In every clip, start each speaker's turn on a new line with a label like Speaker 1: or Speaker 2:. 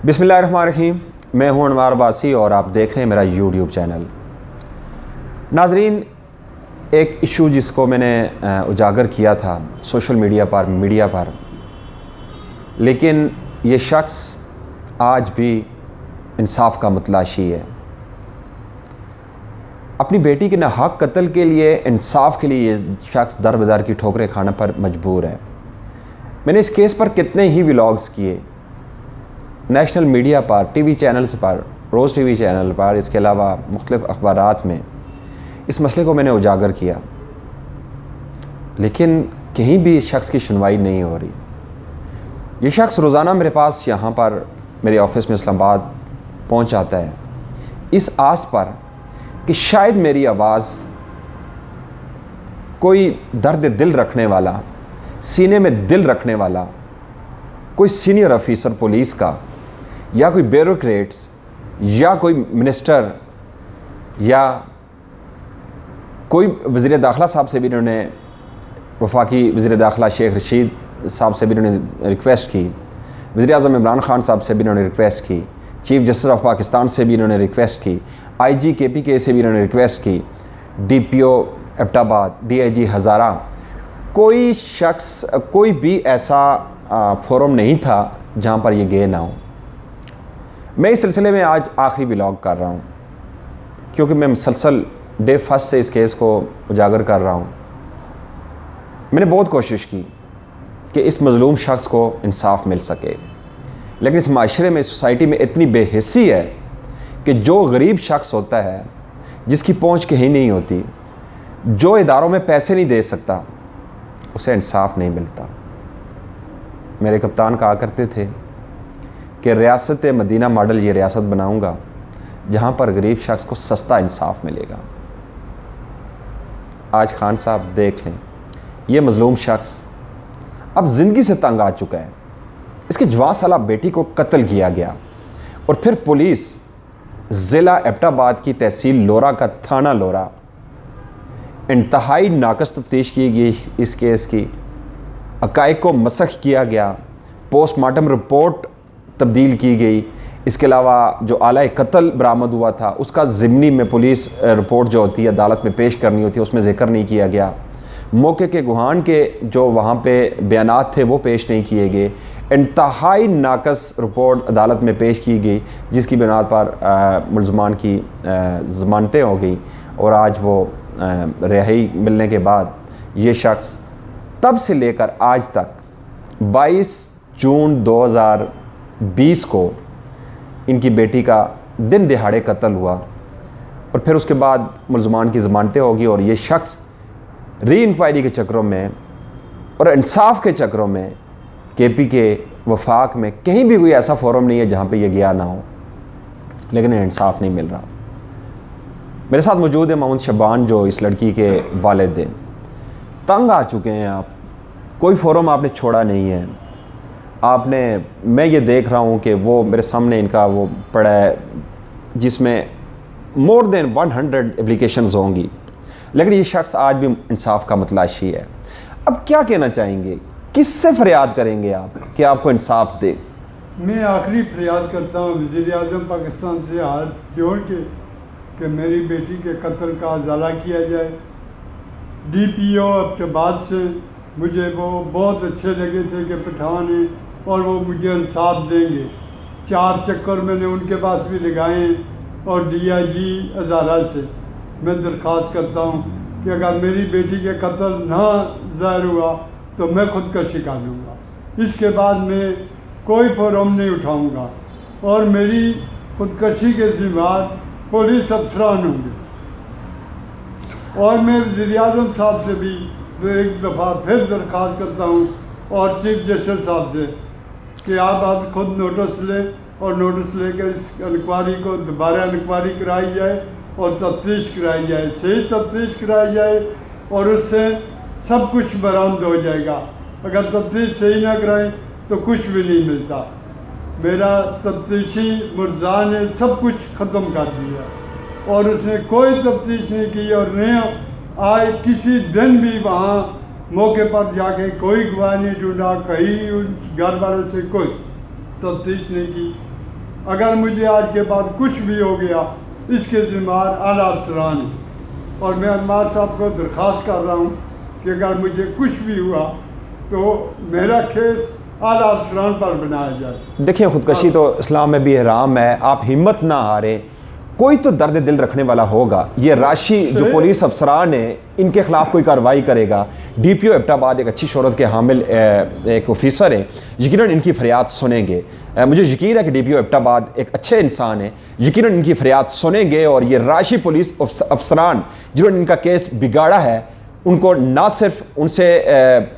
Speaker 1: बिस्मिल्लाहिर्रहमानिर्रहीम। मैं हूं अनवार बासी और आप देख रहे हैं मेरा यूट्यूब चैनल। नाजरीन, एक इशू जिसको मैंने उजागर किया था सोशल मीडिया पर, लेकिन ये शख्स आज भी इंसाफ का मुतलाशी है। अपनी बेटी के नाहक कत्ल के लिए, इंसाफ के लिए ये शख्स दर बदर की ठोकरें खाने पर मजबूर है। मैंने इस केस पर कितने ही व्लॉग्स किए, नेशनल मीडिया पर, टीवी चैनल्स पर, रोज़ टीवी चैनल पर, इसके अलावा मुख्तलिफ़ अखबारात में इस मसले को मैंने उजागर किया, लेकिन कहीं भी इस शख्स की सुनवाई नहीं हो रही। ये शख्स रोज़ाना मेरे पास यहाँ पर मेरे ऑफिस में इस्लामाबाद पहुँच आता है इस आस पर कि शायद मेरी आवाज़ कोई दर्द दिल रखने वाला, सीने में दिल रखने वाला, कोई सीनियर ऑफिसर पुलिस का या कोई ब्यूरोक्रेट्स या कोई मिनिस्टर या कोई वज़ीर दाखिला साहब से भी इन्होंने, वफाकी वज़ीर दाखिला शेख रशीद साहब से भी इन्होंने रिक्वेस्ट की, वज़ीर आज़म इमरान खान साहब से भी इन्होंने रिक्वेस्ट की, चीफ जस्टिस ऑफ पाकिस्तान से भी इन्होंने रिक्वेस्ट की, IG KPK से भी इन्होंने रिक्वेस्ट की, DPO एबटाबाद, DIG हज़ारा, कोई शख्स, कोई भी ऐसा फोरम नहीं था जहाँ पर ये गए ना हो। मैं इस सिलसिले में आज आखिरी व्लॉग कर रहा हूँ, क्योंकि मैं मुसलसल डे फर्स्ट से इस केस को उजागर कर रहा हूँ। मैंने बहुत कोशिश की कि इस मज़लूम शख्स को इंसाफ मिल सके, लेकिन इस माशरे में, सोसाइटी में इतनी बेहिस्सी है कि जो गरीब शख्स होता है, जिसकी पहुँच कहीं नहीं होती, जो इदारों में पैसे नहीं दे सकता, उसे इंसाफ नहीं मिलता। मेरे कप्तान कहा करते थे कि रियासत मदीना मॉडल ये रियासत बनाऊंगा जहां पर गरीब शख्स को सस्ता इंसाफ मिलेगा। आज खान साहब देख लें, ये मज़लूम शख्स अब ज़िंदगी से तंग आ चुका है। इसकी जवान साला बेटी को कत्ल किया गया और फिर पुलिस ज़िला एबटाबाद की तहसील लोरा का थाना लोरा इंतहाई नाकस तफ्तीश की गई इस केस की, हक़ाइक़ को मसख़ किया गया, पोस्टमार्टम रिपोर्ट तब्दील की गई। इसके अलावा जो आला कत्ल बरामद हुआ था उसका ज़िमनी में पुलिस रिपोर्ट जो होती है अदालत में पेश करनी होती है, उसमें ज़िक्र नहीं किया गया। मौके के गुहान के जो वहाँ पे बयानात थे वो पेश नहीं किए गए। इंतहाई नाकस रिपोर्ट अदालत में पेश की गई, जिसकी बिना पर मुलज़मान की ज़मानतें हो गई और आज वो रिहाई मिलने के बाद ये शख्स तब से लेकर आज तक 22 जून 2020 को इनकी बेटी का दिन दिहाड़े कत्ल हुआ और फिर उसके बाद मुलज़मान की ज़मानतें होगी और ये शख्स री इंक्वायरी के चक्रों में और इंसाफ के चक्रों में KPK वफाक में कहीं भी कोई ऐसा फोरम नहीं है जहाँ पे ये गया ना हो, लेकिन इंसाफ नहीं मिल रहा। मेरे साथ मौजूद है मोहम्मद शबान, जो इस लड़की के वालिद हैं। तंग आ चुके हैं आप, कोई फोरम आपने छोड़ा नहीं है आपने। मैं ये देख रहा हूँ कि वो मेरे सामने इनका वो पड़ा है जिसमें मोर देन 100 एप्लीकेशंस होंगी, लेकिन ये शख्स आज भी इंसाफ का मुतलाशी है। अब क्या कहना चाहेंगे, किससे फरियाद करेंगे आप कि आपको इंसाफ दे?
Speaker 2: मैं आखिरी फरियाद करता हूँ वज़ीर आज़म पाकिस्तान से हाथ जोड़ के कि मेरी बेटी के कत्ल का अजाला किया जाए। DPO एबटाबाद से मुझे वो बहुत अच्छे लगे थे कि पठान हैं और वो मुझे इंसाफ देंगे। 4 चक्कर मैंने उनके पास भी लगाए और DIG हज़ारा से मैं दरख्वास्त करता हूँ कि अगर मेरी बेटी के कत्ल ना ज़ाहिर हुआ तो मैं खुदकशी कर लूँगा। इसके बाद मैं कोई फोरम नहीं उठाऊँगा और मेरी खुदकशी के ज़िम्मेदार पुलिस अफसरान होंगे। और मैं वज़ीर आज़म साहब से भी एक दफ़ा फिर दरख्वास्त करता हूँ और चीफ जस्टिस साहब से कि आप आज खुद नोटिस लें और नोटिस लेकर इस इंक्वायरी को दोबारा इंक्वायरी कराई जाए और तफ्तीश कराई जाए, सही तफ्तीश कराई जाए और उससे सब कुछ बरामद हो जाएगा। अगर तफ्तीश सही ना कराएं तो कुछ भी नहीं मिलता। मेरा तफ्तीशी मुर्जा ने सब कुछ ख़त्म कर दिया और उसने कोई तफ्तीश नहीं की और न आए किसी दिन भी वहाँ मौके पर जाके कोई गवाह नहीं ढूंढा, कहीं उन घर वालों से कोई तफ्तीश नहीं की। अगर मुझे आज के बाद कुछ भी हो गया, इसके ज़िम्मेदार आला अफसरान हैं। और मैं अनवर साहब को दरख्वास्त कर रहा हूँ कि अगर मुझे कुछ भी हुआ तो मेरा केस आला अफसरान पर बनाया जाए।
Speaker 1: देखिए, ख़ुदकशी तो इस्लाम में भी हराम है, आप हिम्मत ना हारें, कोई तो दर्द दिल रखने वाला होगा। ये राशि जो पुलिस अफसरान है, इनके खिलाफ कोई कार्रवाई करेगा। DPO एबटाबाद एक अच्छी शोहरत के हामिल एक ऑफिसर है, यकीनन इनकी फरियाद सुनेंगे। मुझे यकीन है कि DPO एबटाबाद एक अच्छे इंसान है, यकीनन इनकी फरियाद सुनेंगे। और ये राशि पुलिस अफसरान जिन्होंने इनका केस बिगाड़ा है, उनको ना सिर्फ उनसे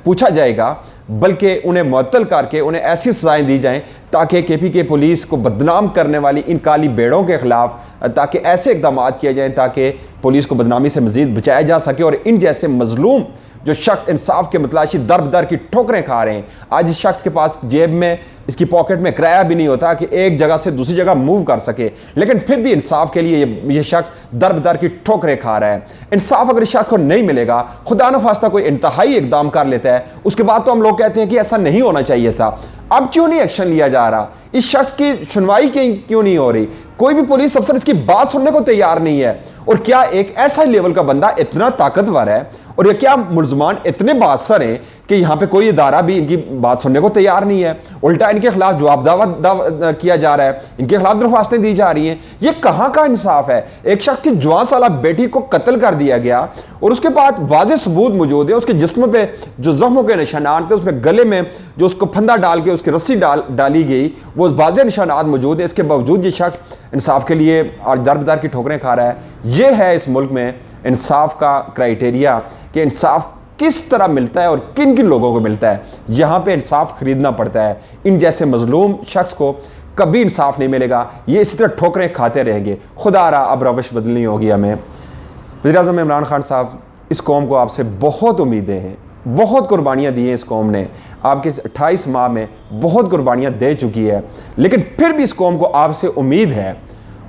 Speaker 1: पूछा जाएगा बल्कि उन्हें मुअत्तल करके उन्हें ऐसी सज़ाएं दी जाएं ताकि KPK पुलिस को बदनाम करने वाली इन काली बेड़ों के ख़िलाफ़ ताकि ऐसे इक़दाम किए जाएं ताकि पुलिस को बदनामी से मज़ीद बचाया जा सके। और इन जैसे मज़लूम जो शख्स इंसाफ के मतलाशी दर बदर की ठोकरें खा रहे हैं, आज इस शख्स के पास जेब में, इसकी पॉकेट में किराया भी नहीं होता कि एक जगह से दूसरी जगह मूव कर सके, लेकिन फिर भी इंसाफ के लिए ये शख्स दर बदर की ठोकरें खा रहा है। इंसाफ अगर इस शख्स को नहीं मिलेगा, खुदा न खास्ता कोई इंतहाई इकदाम कर लेता है, उसके बाद तो हम लोग कहते हैं कि ऐसा नहीं होना चाहिए था। अब क्यों नहीं एक्शन लिया जा रहा? इस शख्स की सुनवाई क्यों नहीं हो रही? कोई भी पुलिस अफसर इसकी बात सुनने को तैयार नहीं है। और क्या एक ऐसा लेवल का बंदा इतना ताकतवर है, और ये क्या मुलजमान इतने बासर हैं कि यहाँ पे कोई इदारा भी इनकी बात सुनने को तैयार नहीं है, उल्टा इनके खिलाफ जवाब दावा किया जा रहा है, इनके खिलाफ दरख्वास्तें दी जा रही हैं। ये कहाँ का इंसाफ है? एक शख्स की जवान साला बेटी को कत्ल कर दिया गया और उसके बाद वाज़ेह सबूत मौजूद है, उसके जिस्म पे जो जख्मों के निशानात थे, उसमें गले में जो उसको फंदा डाल के उसकी रस्सी डाली गई, वो वाज़ेह निशानात मौजूद है। इसके बावजूद ये शख्स इंसाफ के लिए आज दर बदर की ठोकरें खा रहा है। ये है इस मुल्क में इंसाफ का क्राइटेरिया कि इंसाफ किस तरह मिलता है और किन किन लोगों को मिलता है। यहाँ पे इंसाफ खरीदना पड़ता है। इन जैसे मजलूम शख्स को कभी इंसाफ नहीं मिलेगा, ये इसी तरह ठोकरें खाते रहेंगे। खुदा रहा अब रवश बदलनी होगी हमें। वज़ीर-ए-आज़म इमरान खान साहब, इस कौम को आपसे बहुत उम्मीदें हैं, बहुत कुर्बानियाँ दी हैं इस कौम ने, आपके 28 माह में बहुत कुर्बानियाँ दे चुकी है, लेकिन फिर भी इस कौम को आपसे उम्मीद है,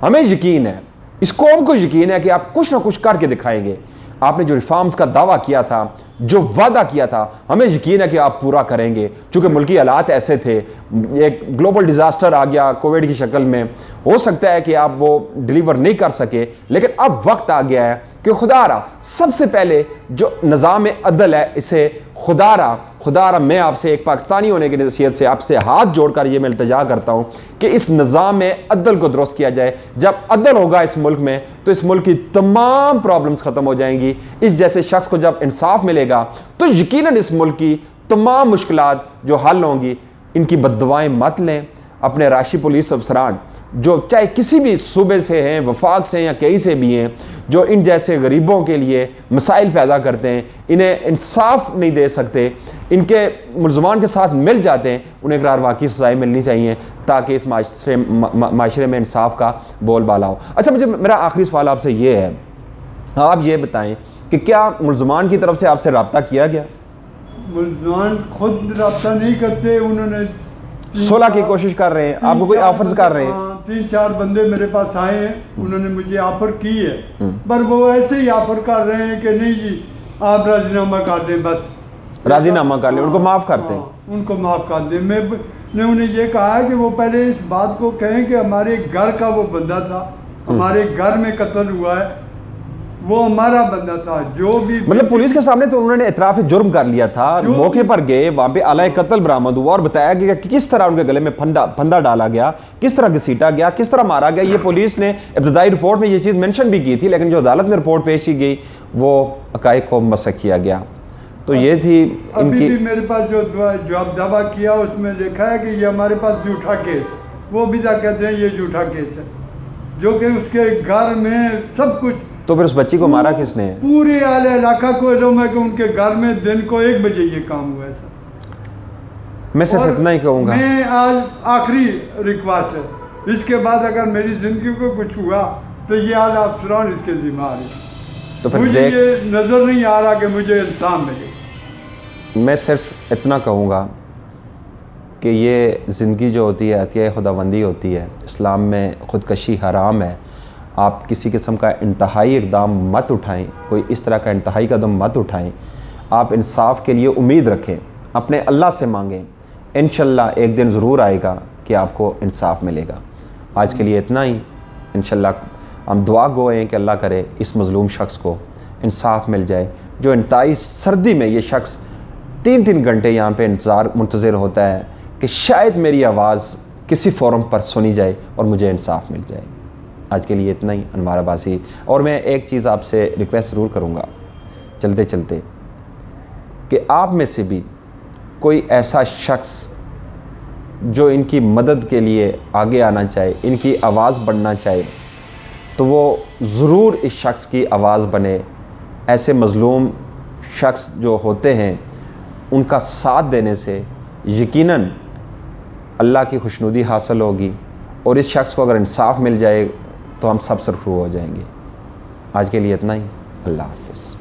Speaker 1: हमें यकीन है, इस कौम को यकीन है कि आप कुछ ना कुछ करके दिखाएंगे। आपने जो रिफॉर्म्स का दावा किया था, जो वादा किया था, हमें यकीन है कि आप पूरा करेंगे। चूँकि मुल्की हालात ऐसे थे, एक ग्लोबल डिज़ास्टर आ गया कोविड की शक्ल में, हो सकता है कि आप वो डिलीवर नहीं कर सके, लेकिन अब वक्त आ गया है कि खुदारा सबसे पहले जो निज़ाम अदल है, इसे खुदारा मैं आपसे एक पाकिस्तानी होने की नसीहत से आपसे हाथ जोड़कर ये मैं इल्तिजा करता हूँ कि इस निज़ाम अदल को दुरुस्त किया जाए। जब अदल होगा इस मुल्क में तो इस मुल्क की तमाम प्रॉब्लम्स ख़त्म हो जाएंगी। इस जैसे शख्स को जब इंसाफ मिलेगा तो यकीनन इस मुल्क की तमाम मुश्किलात जो हल होंगी। इनकी बद्दुआएं मत लें। अपने राशि पुलिस अफसरान जो चाहे किसी भी सूबे से हैं, वफाक से या कहीं से भी हैं, जो इन जैसे गरीबों के लिए मसाइल पैदा करते हैं, इन्हें इंसाफ नहीं दे सकते, इनके मुलजमान के साथ मिल जाते हैं, उन्हें इकरार वाकई सजाएँ मिलनी चाहिए ताकि इस माशरे में इंसाफ का बोलबाला हो। अच्छा, मेरा आखिरी सवाल आपसे ये है, आप ये बताएं कि क्या मुलजमान की तरफ से आपसे रब्ता किया गया?
Speaker 2: मुलजमान खुद रब्ता नहीं करते, उन्होंने
Speaker 1: सुलह की कोशिश कर रहे हैं, आपको कोई ऑफर्स कर रहे हैं?
Speaker 2: 3-4 बंदे मेरे पास आए हैं, उन्होंने मुझे ऑफर की है, पर वो ऐसे ही ऑफर कर रहे हैं कि नहीं जी आप राजीनामा कर दें, बस
Speaker 1: राजीनामा कर लें, उनको माफ़ कर दें,
Speaker 2: उनको माफ़ कर दें। मैंने उन्हें ये कहा है कि वो पहले इस बात को कहें कि हमारे घर का वो बंदा था, हमारे घर में कत्ल हुआ है, वो हमारा बंदा था। जो भी
Speaker 1: मतलब पुलिस के सामने तो उन्होंने इतराफ़ जुर्म कर लिया था, मौके पर गए, वहाँ पे आला कत्ल बरामद हुआ और बताया गया कि किस तरह उनके गले में फंदा डाला गया, किस तरह घसीटा गया, किस तरह मारा गया। ये पुलिस ने इब्तदाई रिपोर्ट में ये चीज़ मेंशन भी की थी, लेकिन जो अदालत में रिपोर्ट पेश की गई वो हक़ाइक़ को मसक किया गया। तो ये थी
Speaker 2: अभी भी मेरे पास जो जवाब दावा किया उसमें लिखा है कि ये हमारे पास झूठा केस, वो भी जा कहते हैं ये झूठा केस है, जो कि उसके घर में सब कुछ।
Speaker 1: तो फिर उस बच्ची को मारा किसने?
Speaker 2: पूरे आले इलाका को इल्म है कि उनके घर में दिन को 1 बजे ये काम हुआ है सर।
Speaker 1: मैं सिर्फ इतना ही कहूँगा,
Speaker 2: मैं आज आखिरी रिक्वेस्ट है, इसके बाद अगर मेरी ज़िंदगी को कुछ हुआ तो ये आला अफसरान इसके जिम्मेदार है।
Speaker 1: तो फिर
Speaker 2: मुझे ये नज़र नहीं आ रहा कि मुझे इंसान मिले।
Speaker 1: मैं सिर्फ इतना कहूँगा कि ये ज़िंदगी जो होती है अतिया खुदाबंदी होती है। इस्लाम में ख़ुदकशी हराम है। आप किसी किस्म का इंतहाई इक़दाम मत उठाएं, कोई इस तरह का इंतहाई कदम मत उठाएं। आप इंसाफ के लिए उम्मीद रखें, अपने अल्लाह से मांगें, इंशाअल्लाह एक दिन ज़रूर आएगा कि आपको इंसाफ मिलेगा। आज के लिए इतना ही। इंशाल्लाह हम दुआ गो हैं कि अल्लाह करे इस मज़लूम शख्स को इंसाफ मिल जाए, जो इंतहाई सर्दी में ये शख्स 3-3 घंटे यहाँ पे मुंतज़िर होता है कि शायद मेरी आवाज़ किसी फोरम पर सुनी जाए और मुझे इंसाफ मिल जाए। आज के लिए इतना ही अनवार अब्बासी। और मैं एक चीज़ आपसे रिक्वेस्ट ज़रूर करूँगा चलते चलते कि आप में से भी कोई ऐसा शख्स जो इनकी मदद के लिए आगे आना चाहे, इनकी आवाज़ बनना चाहे, तो वो ज़रूर इस शख्स की आवाज़ बने। ऐसे मज़लूम शख्स जो होते हैं उनका साथ देने से यकीनन अल्लाह की खुशनुदी हासिल होगी और इस शख्स को अगर इंसाफ मिल जाए तो हम सब सरखरू हो जाएंगे। आज के लिए इतना ही। अल्लाह हाफ़िज़।